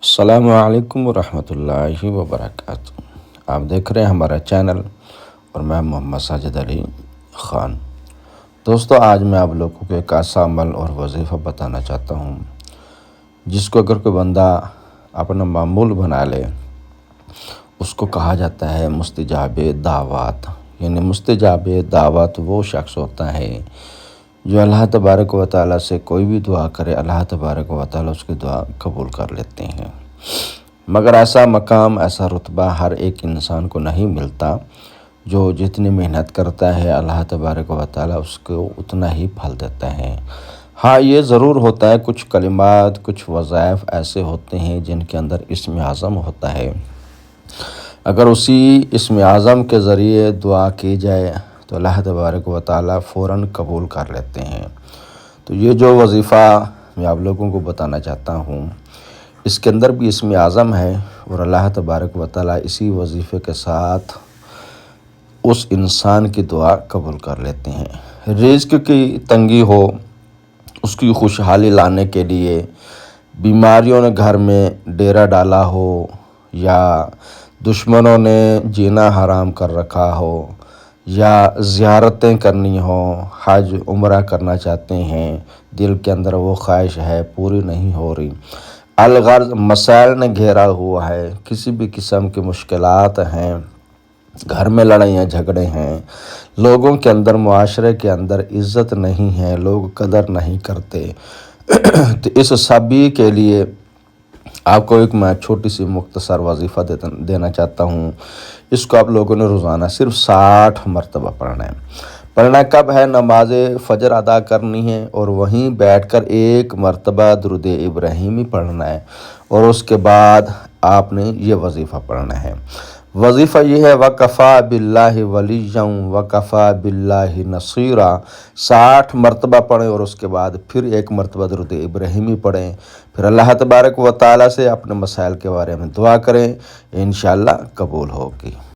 السلام علیکم ورحمۃ اللہ وبرکاتہ۔ آپ دیکھ رہے ہیں ہمارا چینل اور میں محمد ساجد علی خان۔ دوستو، آج میں آپ لوگوں کو ایک ایسا عمل اور وظیفہ بتانا چاہتا ہوں جس کو اگر کوئی بندہ اپنا معمول بنا لے، اس کو کہا جاتا ہے مستجاب دعوات۔ یعنی مستجاب دعوات وہ شخص ہوتا ہے جو اللہ تبارک و تعالیٰ سے کوئی بھی دعا کرے، اللہ تبارک و تعالیٰ اس کی دعا قبول کر لیتے ہیں۔ مگر ایسا مقام، ایسا رتبہ ہر ایک انسان کو نہیں ملتا۔ جو جتنی محنت کرتا ہے اللہ تبارک و تعالیٰ اس کو اتنا ہی پھل دیتا ہے۔ ہاں، یہ ضرور ہوتا ہے، کچھ کلمات، کچھ وظائف ایسے ہوتے ہیں جن کے اندر اسم اعظم ہوتا ہے۔ اگر اسی اسم اعظم کے ذریعے دعا کی جائے تو اللہ تبارک و تعالیٰ فوراً قبول کر لیتے ہیں۔ تو یہ جو وظیفہ میں آپ لوگوں کو بتانا چاہتا ہوں، اس کے اندر بھی اسم اعظم ہے، اور اللہ تبارک و تعالیٰ اسی وظیفے کے ساتھ اس انسان کی دعا قبول کر لیتے ہیں۔ رزق کی تنگی ہو، اس کی خوشحالی لانے کے لیے بیماریوں نے گھر میں ڈیرا ڈالا ہو، یا دشمنوں نے جینا حرام کر رکھا ہو، یا زیارتیں کرنی ہوں، حج عمرہ کرنا چاہتے ہیں، دل کے اندر وہ خواہش ہے پوری نہیں ہو رہی، الغرض مسائل نے گھیرا ہوا ہے، کسی بھی قسم کی مشکلات ہیں، گھر میں لڑائیاں جھگڑے ہیں، لوگوں کے اندر، معاشرے کے اندر عزت نہیں ہے، لوگ قدر نہیں کرتے، تو اس سبھی کے لیے آپ کو ایک میں چھوٹی سی مختصر وظیفہ دینا چاہتا ہوں۔ اس کو آپ لوگوں نے روزانہ صرف 60 مرتبہ پڑھنا ہے۔ پڑھنا کب ہے؟ نماز فجر ادا کرنی ہے اور وہیں بیٹھ کر ایک مرتبہ درود ابراہیمی پڑھنا ہے، اور اس کے بعد آپ نے یہ وظیفہ پڑھنا ہے۔ وظیفہ یہ ہے: وَكَفَى بِاللَّهِ وَلِيًّا وَكَفَى بِاللَّهِ نَصِيرًا۔ 60 مرتبہ پڑھیں اور اس کے بعد پھر ایک مرتبہ درود ابراہیمی پڑھیں، پھر اللہ تبارک و تعالیٰ سے اپنے مسائل کے بارے میں دعا کریں، انشاءاللہ قبول ہوگی۔